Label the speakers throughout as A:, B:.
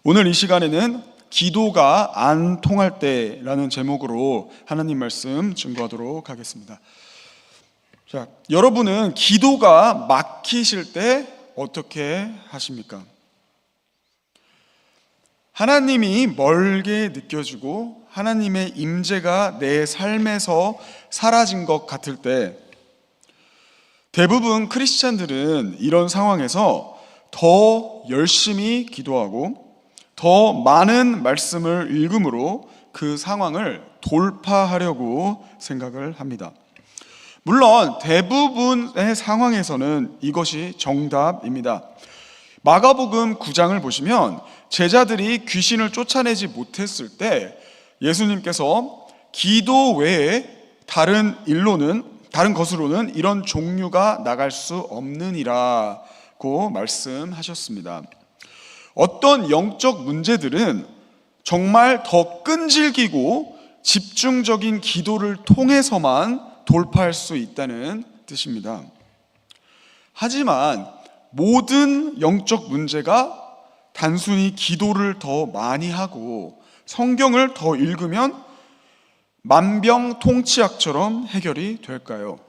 A: 오늘 이 시간에는 기도가 안 통할 때라는 제목으로 하나님 말씀 증거하도록 하겠습니다. 자, 여러분은 기도가 막히실 때 어떻게 하십니까? 하나님이 멀게 느껴지고 하나님의 임재가 내 삶에서 사라진 것 같을 때 대부분 크리스찬들은 이런 상황에서 더 열심히 기도하고 더 많은 말씀을 읽음으로 그 상황을 돌파하려고 생각을 합니다. 물론 대부분의 상황에서는 이것이 정답입니다. 마가복음 9장을 보시면 제자들이 귀신을 쫓아내지 못했을 때 예수님께서 기도 외에 다른 것으로는 이런 종류가 나갈 수 없느니라고 말씀하셨습니다. 어떤 영적 문제들은 정말 더 끈질기고 집중적인 기도를 통해서만 돌파할 수 있다는 뜻입니다. 하지만 모든 영적 문제가 단순히 기도를 더 많이 하고 성경을 더 읽으면 만병통치약처럼 해결이 될까요?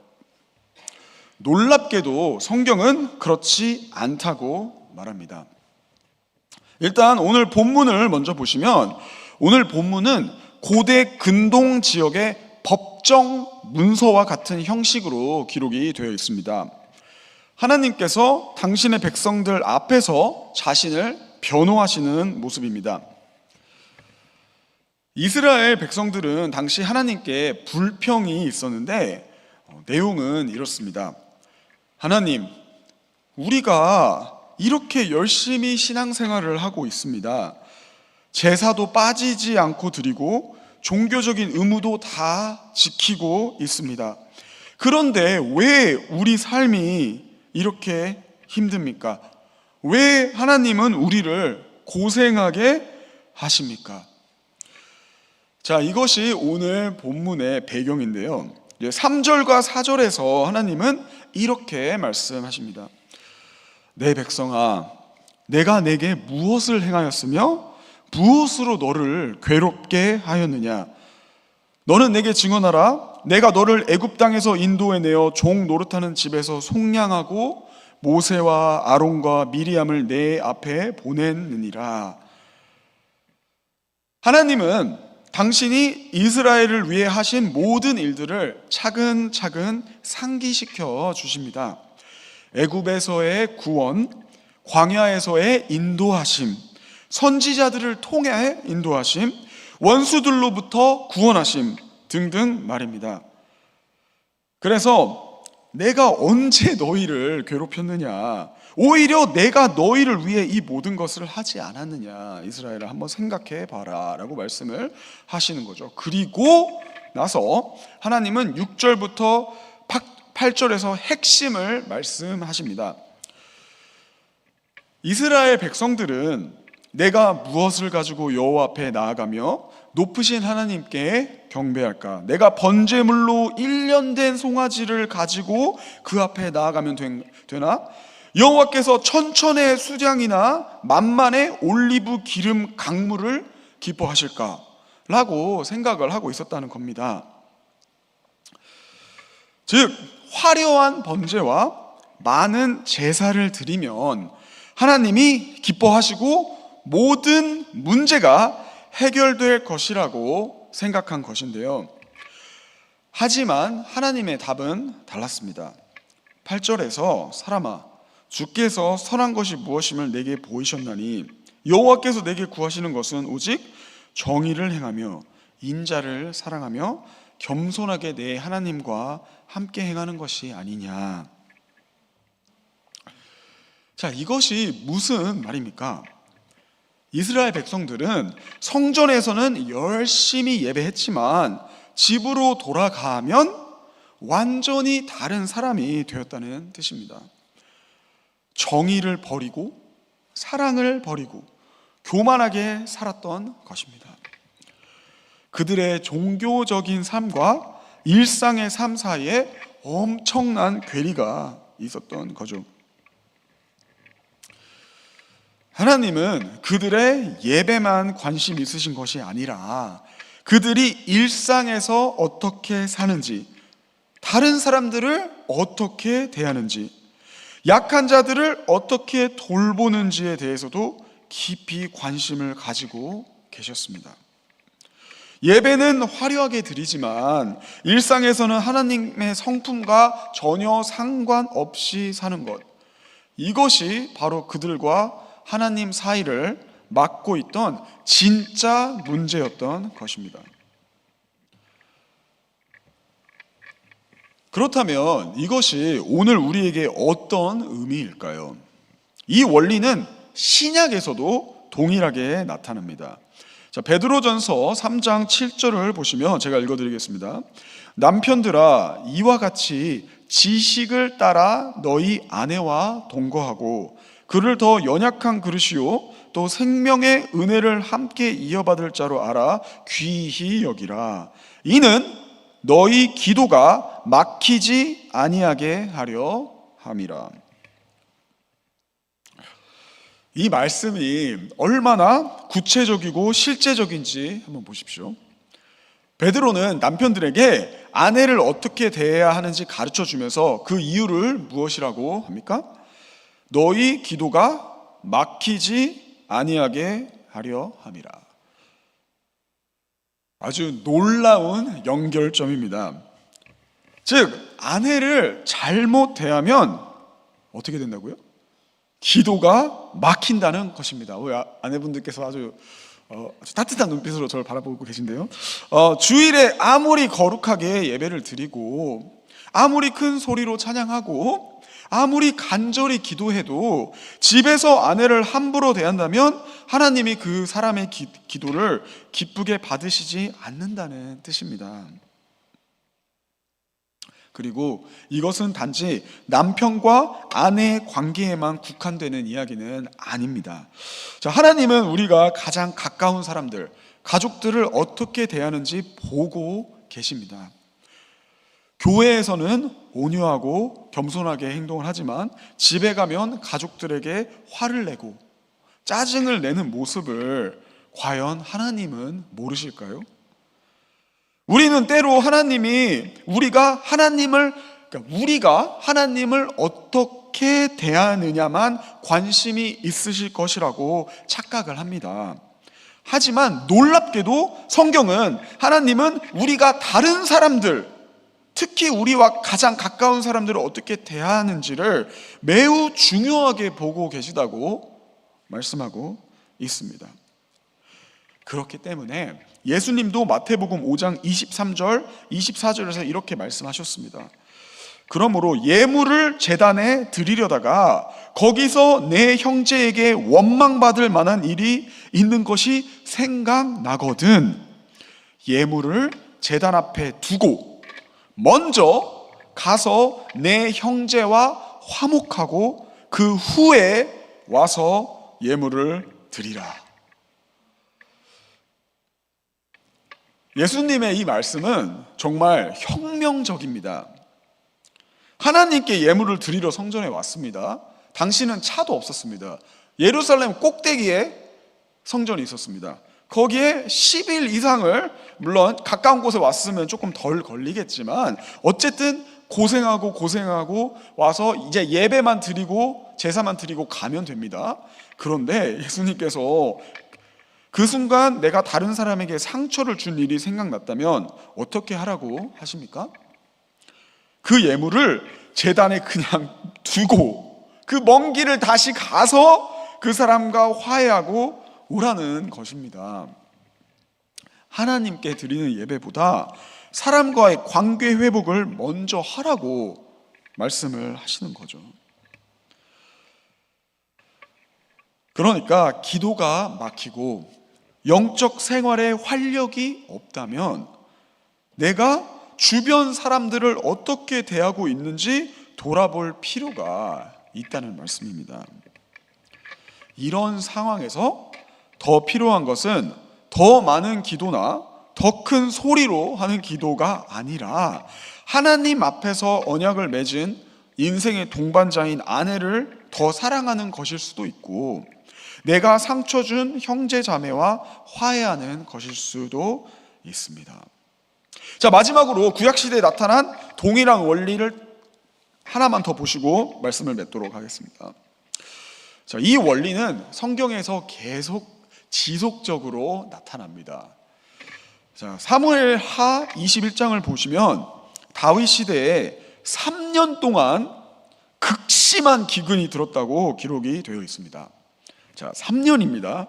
A: 놀랍게도 성경은 그렇지 않다고 말합니다. 일단 오늘 본문을 먼저 보시면 오늘 본문은 고대 근동 지역의 법정 문서와 같은 형식으로 기록이 되어 있습니다. 하나님께서 당신의 백성들 앞에서 자신을 변호하시는 모습입니다. 이스라엘 백성들은 당시 하나님께 불평이 있었는데 내용은 이렇습니다. 하나님, 우리가 이렇게 열심히 신앙생활을 하고 있습니다. 제사도 빠지지 않고 드리고 종교적인 의무도 다 지키고 있습니다. 그런데 왜 우리 삶이 이렇게 힘듭니까? 왜 하나님은 우리를 고생하게 하십니까? 자, 이것이 오늘 본문의 배경인데요. 3절과 4절에서 하나님은 이렇게 말씀하십니다. 내 백성아, 내가 내게 무엇을 행하였으며 무엇으로 너를 괴롭게 하였느냐? 너는 내게 증언하라. 내가 너를 애굽 땅에서 인도해내어 종 노릇하는 집에서 속량하고 모세와 아론과 미리암을 내 앞에 보냈느니라. 하나님은 당신이 이스라엘을 위해 하신 모든 일들을 차근차근 상기시켜 주십니다. 애굽에서의 구원, 광야에서의 인도하심, 선지자들을 통해 인도하심, 원수들로부터 구원하심 등등 말입니다. 그래서 내가 언제 너희를 괴롭혔느냐? 오히려 내가 너희를 위해 이 모든 것을 하지 않았느냐? 이스라엘을 한번 생각해 봐라 라고 말씀을 하시는 거죠. 그리고 나서 하나님은 6절부터 8절에서 핵심을 말씀하십니다. 이스라엘 백성들은 내가 무엇을 가지고 여호와 앞에 나아가며 높으신 하나님께 경배할까? 내가 번제물로 1년 된 송아지를 가지고 그 앞에 나아가면 되나? 여호와께서 천천의 수량이나 만만의 올리브 기름 강물을 기뻐하실까? 라고 생각을 하고 있었다는 겁니다. 즉 화려한 번제와 많은 제사를 드리면 하나님이 기뻐하시고 모든 문제가 해결될 것이라고 생각한 것인데요. 하지만 하나님의 답은 달랐습니다. 8절에서 사람아, 주께서 선한 것이 무엇임을 내게 보이셨나니 여호와께서 내게 구하시는 것은 오직 정의를 행하며 인자를 사랑하며 겸손하게 내 하나님과 함께 행하는 것이 아니냐. 자, 이것이 무슨 말입니까? 이스라엘 백성들은 성전에서는 열심히 예배했지만 집으로 돌아가면 완전히 다른 사람이 되었다는 뜻입니다. 정의를 버리고 사랑을 버리고 교만하게 살았던 것입니다. 그들의 종교적인 삶과 일상의 삶 사이에 엄청난 괴리가 있었던 거죠. 하나님은 그들의 예배만 관심 있으신 것이 아니라 그들이 일상에서 어떻게 사는지, 다른 사람들을 어떻게 대하는지, 약한 자들을 어떻게 돌보는지에 대해서도 깊이 관심을 가지고 계셨습니다. 예배는 화려하게 드리지만 일상에서는 하나님의 성품과 전혀 상관없이 사는 것, 이것이 바로 그들과 하나님 사이를 막고 있던 진짜 문제였던 것입니다. 그렇다면 이것이 오늘 우리에게 어떤 의미일까요? 이 원리는 신약에서도 동일하게 나타납니다. 자, 베드로전서 3장 7절을 보시면 제가 읽어드리겠습니다. 남편들아, 이와 같이 지식을 따라 너희 아내와 동거하고 그를 더 연약한 그릇이요 또 생명의 은혜를 함께 이어받을 자로 알아 귀히 여기라. 이는 너희 기도가 막히지 아니하게 하려 함이라. 이 말씀이 얼마나 구체적이고 실제적인지 한번 보십시오. 베드로는 남편들에게 아내를 어떻게 대해야 하는지 가르쳐 주면서 그 이유를 무엇이라고 합니까? 너희 기도가 막히지 아니하게 하려 함이라. 아주 놀라운 연결점입니다. 즉, 아내를 잘못 대하면 어떻게 된다고요? 기도가 막힌다는 것입니다. 우리 아내분들께서 아주 따뜻한 눈빛으로 저를 바라보고 계신데요. 주일에 아무리 거룩하게 예배를 드리고 아무리 큰 소리로 찬양하고 아무리 간절히 기도해도 집에서 아내를 함부로 대한다면 하나님이 그 사람의 기도를 기쁘게 받으시지 않는다는 뜻입니다. 그리고 이것은 단지 남편과 아내의 관계에만 국한되는 이야기는 아닙니다. 자, 하나님은 우리가 가장 가까운 사람들, 가족들을 어떻게 대하는지 보고 계십니다. 교회에서는 온유하고 겸손하게 행동을 하지만 집에 가면 가족들에게 화를 내고 짜증을 내는 모습을 과연 하나님은 모르실까요? 우리는 때로 우리가 하나님을 어떻게 대하느냐만 관심이 있으실 것이라고 착각을 합니다. 하지만 놀랍게도 성경은 하나님은 우리가 다른 사람들, 특히 우리와 가장 가까운 사람들을 어떻게 대하는지를 매우 중요하게 보고 계시다고 말씀하고 있습니다. 그렇기 때문에 예수님도 마태복음 5장 23절, 24절에서 이렇게 말씀하셨습니다. 그러므로 예물을 제단에 드리려다가 거기서 내 형제에게 원망받을 만한 일이 있는 것이 생각나거든 예물을 제단 앞에 두고 먼저 가서 내 형제와 화목하고 그 후에 와서 예물을 드리라. 예수님의 이 말씀은 정말 혁명적입니다. 하나님께 예물을 드리러 성전에 왔습니다. 당시는 차도 없었습니다. 예루살렘 꼭대기에 성전이 있었습니다. 거기에 10일 이상을, 물론 가까운 곳에 왔으면 조금 덜 걸리겠지만 어쨌든 고생하고 와서 이제 예배만 드리고 제사만 드리고 가면 됩니다. 그런데 예수님께서 그 순간 내가 다른 사람에게 상처를 준 일이 생각났다면 어떻게 하라고 하십니까? 그 예물을 제단에 그냥 두고 그 먼 길을 다시 가서 그 사람과 화해하고 오라는 것입니다. 하나님께 드리는 예배보다 사람과의 관계 회복을 먼저 하라고 말씀을 하시는 거죠. 그러니까 기도가 막히고 영적 생활에 활력이 없다면 내가 주변 사람들을 어떻게 대하고 있는지 돌아볼 필요가 있다는 말씀입니다. 이런 상황에서 더 필요한 것은 더 많은 기도나 더 큰 소리로 하는 기도가 아니라 하나님 앞에서 언약을 맺은 인생의 동반자인 아내를 더 사랑하는 것일 수도 있고 내가 상처 준 형제 자매와 화해하는 것일 수도 있습니다. 자, 마지막으로 구약시대에 나타난 동일한 원리를 하나만 더 보시고 말씀을 맺도록 하겠습니다. 자, 이 원리는 성경에서 계속 지속적으로 나타납니다. 자, 사무엘하 21장을 보시면 다윗 시대에 3년 동안 극심한 기근이 들었다고 기록이 되어 있습니다. 자, 3년입니다.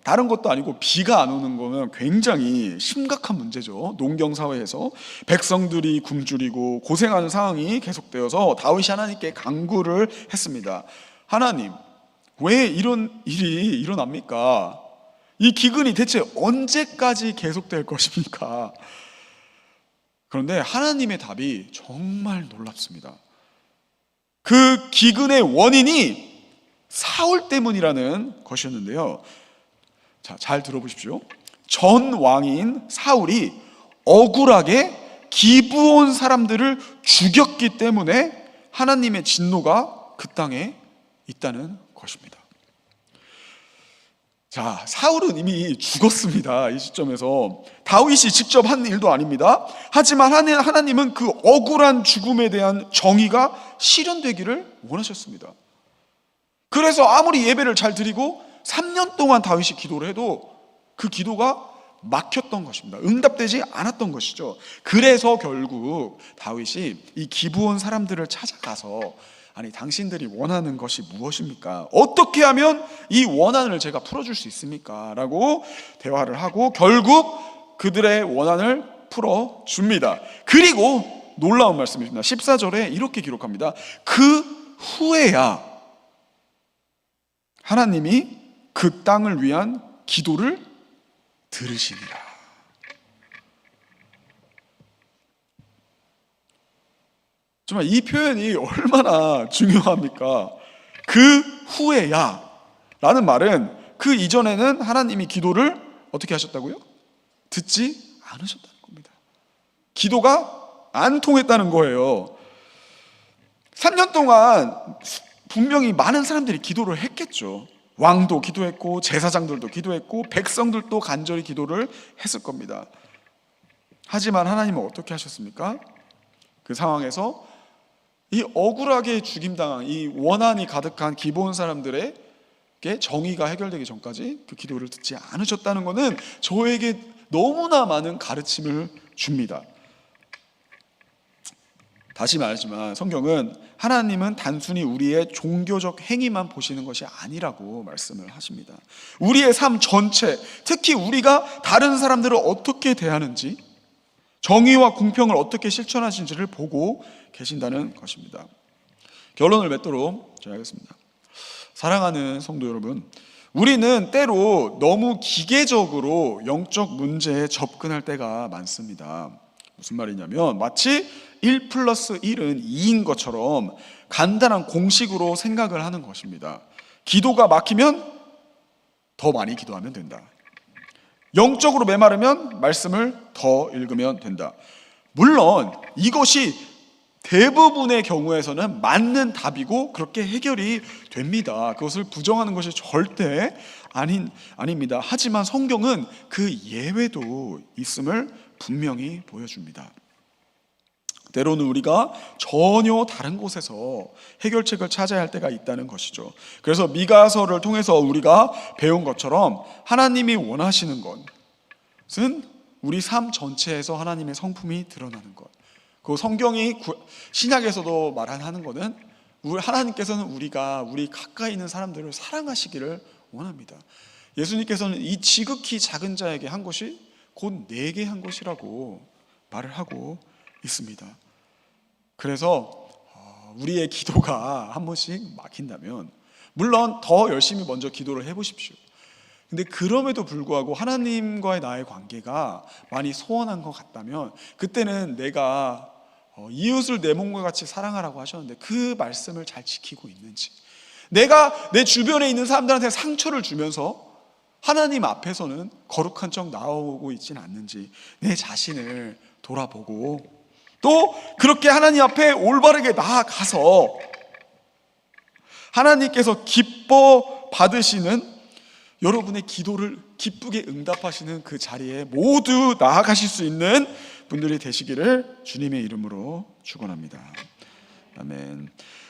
A: 다른 것도 아니고 비가 안 오는 거는 굉장히 심각한 문제죠. 농경 사회에서 백성들이 굶주리고 고생하는 상황이 계속되어서 다윗이 하나님께 간구를 했습니다. 하나님, 왜 이런 일이 일어납니까? 이 기근이 대체 언제까지 계속될 것입니까? 그런데 하나님의 답이 정말 놀랍습니다. 그 기근의 원인이 사울 때문이라는 것이었는데요. 자, 잘 들어보십시오. 전 왕인 사울이 억울하게 기브온 사람들을 죽였기 때문에 하나님의 진노가 그 땅에 있다는 것입니다. 자, 사울은 이미 죽었습니다. 이 시점에서 다윗이 직접 한 일도 아닙니다. 하지만 하나님은 그 억울한 죽음에 대한 정의가 실현되기를 원하셨습니다. 그래서 아무리 예배를 잘 드리고 3년 동안 다윗이 기도를 해도 그 기도가 막혔던 것입니다. 응답되지 않았던 것이죠. 그래서 결국 다윗이 이 기브온 사람들을 찾아가서 아니, 당신들이 원하는 것이 무엇입니까? 어떻게 하면 이 원한을 제가 풀어줄 수 있습니까? 라고 대화를 하고 결국 그들의 원한을 풀어줍니다. 그리고 놀라운 말씀입니다. 14절에 이렇게 기록합니다. 그 후에야 하나님이 그 땅을 위한 기도를 들으시니라. 정말 이 표현이 얼마나 중요합니까? 그 후에야 라는 말은 그 이전에는 하나님이 기도를 어떻게 하셨다고요? 듣지 않으셨다는 겁니다. 기도가 안 통했다는 거예요. 3년 동안 분명히 많은 사람들이 기도를 했겠죠. 왕도 기도했고 제사장들도 기도했고 백성들도 간절히 기도를 했을 겁니다. 하지만 하나님은 어떻게 하셨습니까? 그 상황에서 이 억울하게 죽임당한 이 원한이 가득한 기브온 사람들에게 정의가 해결되기 전까지 그 기도를 듣지 않으셨다는 것은 저에게 너무나 많은 가르침을 줍니다. 다시 말하지만 성경은 하나님은 단순히 우리의 종교적 행위만 보시는 것이 아니라고 말씀을 하십니다. 우리의 삶 전체, 특히 우리가 다른 사람들을 어떻게 대하는지, 정의와 공평을 어떻게 실천하시는지를 보고 계신다는 것입니다. 결론을 맺도록 하겠습니다. 사랑하는 성도 여러분, 우리는 때로 너무 기계적으로 영적 문제에 접근할 때가 많습니다. 무슨 말이냐면 마치 1 플러스 1은 2인 것처럼 간단한 공식으로 생각을 하는 것입니다. 기도가 막히면 더 많이 기도하면 된다. 영적으로 메마르면 말씀을 더 읽으면 된다. 물론 이것이 대부분의 경우에서는 맞는 답이고 그렇게 해결이 됩니다. 그것을 부정하는 것이 절대 아닙니다. 하지만 성경은 그 예외도 있음을 분명히 보여줍니다. 때로는 우리가 전혀 다른 곳에서 해결책을 찾아야 할 때가 있다는 것이죠. 그래서 미가서를 통해서 우리가 배운 것처럼 하나님이 원하시는 것은 우리 삶 전체에서 하나님의 성품이 드러나는 것. 그 성경이 신약에서도 말하는 것은 하나님께서는 우리 가까이 있는 사람들을 사랑하시기를 원합니다. 예수님께서는 이 지극히 작은 자에게 한 것이 곧 내게 한 것이라고 말을 하고 있습니다. 그래서 우리의 기도가 한 번씩 막힌다면 물론 더 열심히 먼저 기도를 해보십시오. 근데 그럼에도 불구하고 하나님과의 나의 관계가 많이 소원한 것 같다면 그때는 내가 이웃을 내 몸과 같이 사랑하라고 하셨는데 그 말씀을 잘 지키고 있는지, 내가 내 주변에 있는 사람들한테 상처를 주면서 하나님 앞에서는 거룩한 척 나오고 있지는 않는지 내 자신을 돌아보고 또 그렇게 하나님 앞에 올바르게 나아가서 하나님께서 기뻐 받으시는, 여러분의 기도를 기쁘게 응답하시는 그 자리에 모두 나아가실 수 있는 분들이 되시기를 주님의 이름으로 축원합니다. 아멘.